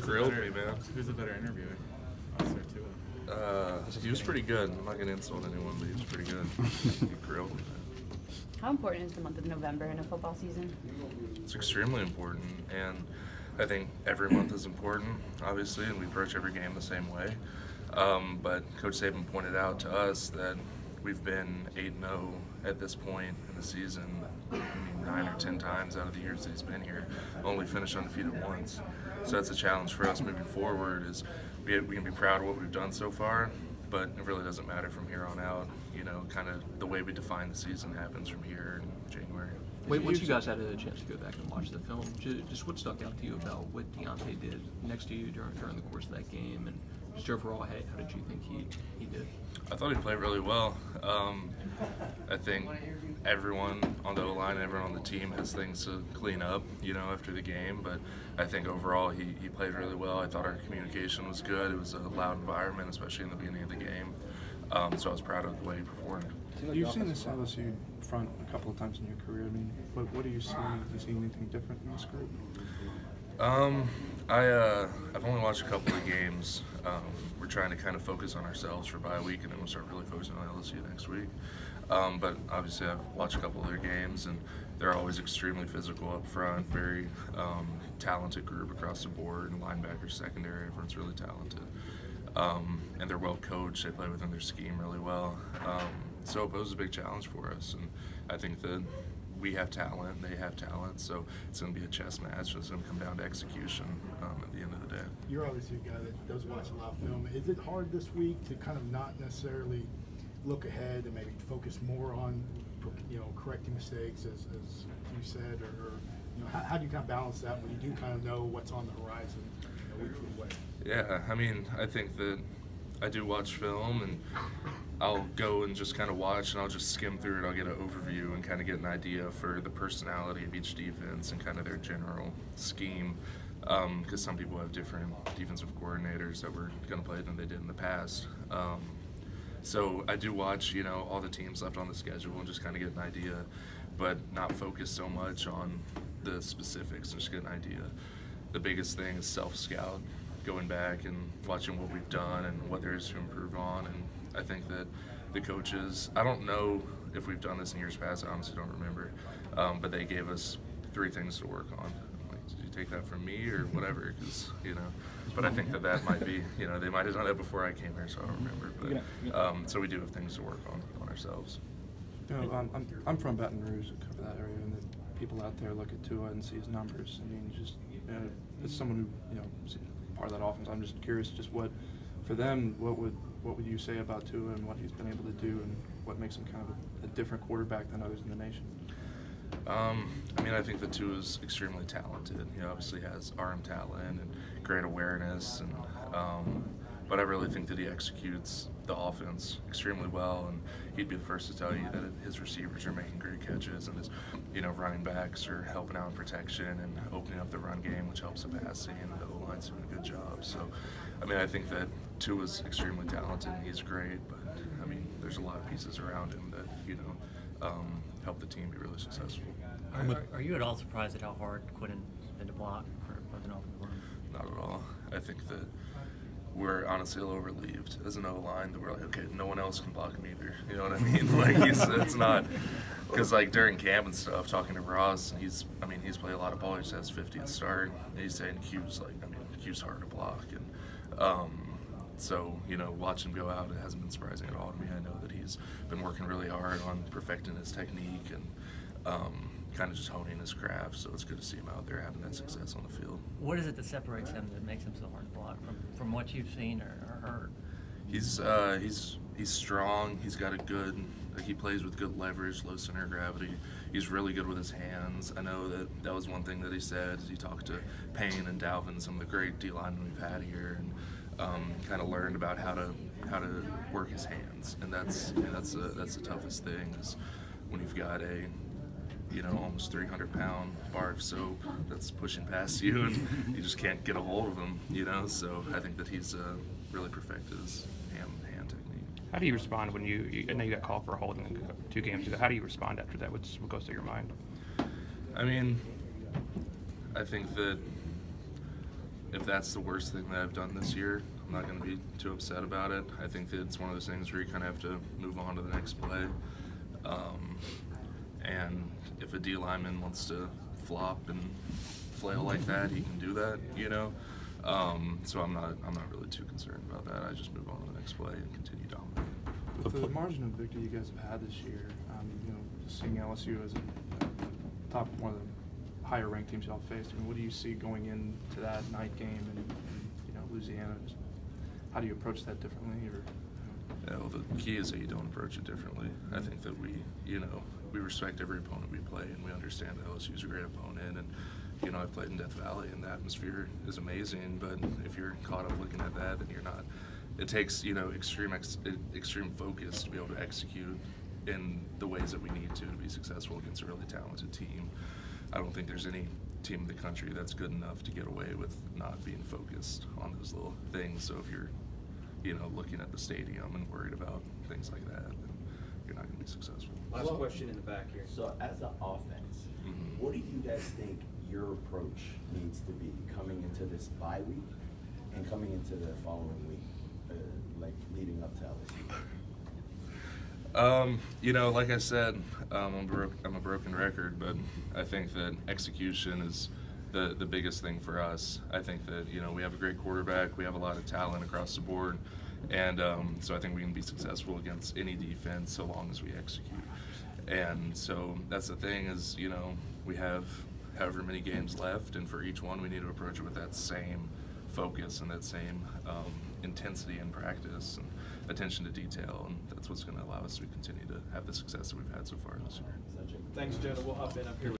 grilled me, man. Who's a better interviewer? Us or Tua? He was pretty good. I'm not going to insult anyone, but he was pretty good. He grilled me, man. How important is the month of November in a football season? It's extremely important, and I think every month is important, obviously, and we approach every game the same way. But Coach Saban pointed out to us that we've been 8-0 at this point in the season. 9 or 10 times out of the years that he's been here, only finished undefeated once. So that's a challenge for us moving forward. Is we can be proud of what we've done so far, but it really doesn't matter from here on out. You know, kind of the way we define the season happens from here in January. Wait, once you guys had a chance to go back and watch the film, just what stuck out to you about what Deontay did next to you during the course of that game, and just overall, how did you think he did? I thought he played really well. I think everyone on the O-line and everyone on the team has things to clean up, you know, after the game. But I think overall he played really well. I thought our communication was good. It was a loud environment, especially in the beginning of the game. So I was proud of the way he performed. You've seen this LSU front a couple of times in your career. I mean, what do you see? Do you see anything different in this group? I've only watched a couple of games. We're trying to kind of focus on ourselves for bye week, and then we'll start really focusing on LSU next week. But obviously I've watched a couple of their games, and they're always extremely physical up front, very talented group across the board, and linebackers, secondary, everyone's really talented. And they're well coached, they play within their scheme really well. So it was a big challenge for us, and I think that we have talent, they have talent, so it's going to be a chess match. It's going to come down to execution at the end of the day. You're obviously a guy that does watch a lot of film. Is it hard this week to kind of not necessarily look ahead and maybe focus more on, you know, correcting mistakes, as you said, or you know, how do you kind of balance that when you do kind of know what's on the horizon, you know, week away? Yeah, I mean, I think that I do watch film, and I'll go and just kind of watch, and I'll just skim through it. I'll get an overview and kind of get an idea for the personality of each defense and kind of their general scheme, because some people have different defensive coordinators that were going to play than they did in the past. So I do watch, you know, all the teams left on the schedule and just kind of get an idea, but not focus so much on the specifics and just get an idea. The biggest thing is self-scout, going back and watching what we've done and what there is to improve on. And I think that the coaches, I don't know if we've done this in years past, I honestly don't remember, but they gave us 3 things to work on. Like, did you take that from me or whatever? Because, you know, but I think that might be, you know, they might have done that before I came here, so I don't remember. But so we do have things to work on ourselves. You know, I'm from Baton Rouge, I cover that area, and the people out there look at Tua and see his numbers. I mean, just as someone who, you know, part of that offense, I'm just curious, just what for them, what would you say about Tua and what he's been able to do, and what makes him kind of a different quarterback than others in the nation? I mean, I think that Tua is extremely talented. He obviously has arm talent and great awareness, and but I really think that he executes the offense extremely well, and he'd be the first to tell you that his receivers are making great catches, and his, you know, running backs are helping out in protection and opening up the run game, which helps the passing, and the O-line's doing a good job. So, I mean, I think that Tua's extremely talented, and he's great, but, I mean, there's a lot of pieces around him that, you know, help the team be really successful. Are you at all surprised at how hard Quinn's been to block for both an offensive line? Not at all. I think that we're honestly a little relieved as an O-line that we're like, okay, no one else can block him either. You know what I mean? Like, it's not, because like during camp and stuff, talking to Ross, he's played a lot of ball. He just has 50th start. And he's saying Q's hard to block, and so, you know, watching him go out, it hasn't been surprising at all to me. I know that he's been working really hard on perfecting his technique and kind of just honing his craft, so it's good to see him out there having that success on the field. What is it that separates him that makes him so hard to block from what you've seen or heard? He's strong. He's got he plays with good leverage, low center of gravity. He's really good with his hands. I know that was one thing that he said as he talked to Payne and Dalvin, some of the great D-linemen we've had here, and kind of learned about how to work his hands. And that's the toughest thing, is when you've got a, you know, almost 300-pound bar of soap that's pushing past you, and you just can't get a hold of him, you know. So I think that he's really perfected his hand technique. How do you respond when I know you got called for a holding 2 games ago? How do you respond after that? What goes through your mind? I mean, I think that if that's the worst thing that I've done this year, I'm not going to be too upset about it. I think that it's one of those things where you kind of have to move on to the next play. And if a D lineman wants to flop and flail like that, he can do that, you know. So I'm not really too concerned about that. I just move on to the next play and continue dominating. With the margin of victory you guys have had this year, you know, seeing LSU as a top one of the higher ranked teams y'all faced, I mean, what do you see going into that night game and you know, Louisiana? Just how do you approach that differently? Or Yeah, well, the key is that you don't approach it differently. I think that we respect every opponent we play, and we understand that LSU is a great opponent. And you know, I've played in Death Valley, and the atmosphere is amazing. But if you're caught up looking at that, then you're not. It takes, you know, extreme focus to be able to execute in the ways that we need to be successful against a really talented team. I don't think there's any team in the country that's good enough to get away with not being focused on those little things. So if you're, you know, looking at the stadium and worried about things like that, then you're not going to be successful. Last question in the back here. So as an offense, what do you guys think your approach needs to be coming into this bye week and coming into the following week, like leading up to LSU? You know, like I said, I'm a broken record, but I think that execution is the biggest thing for us. I think that, you know, we have a great quarterback, we have a lot of talent across the board, and so I think we can be successful against any defense so long as we execute. And so that's the thing is, you know, we have however many games left, and for each one we need to approach it with that same focus and that same intensity in practice and attention to detail, and that's what's going to allow us to continue to have the success that we've had so far this year. Thanks, Jonah. We'll hop in up here.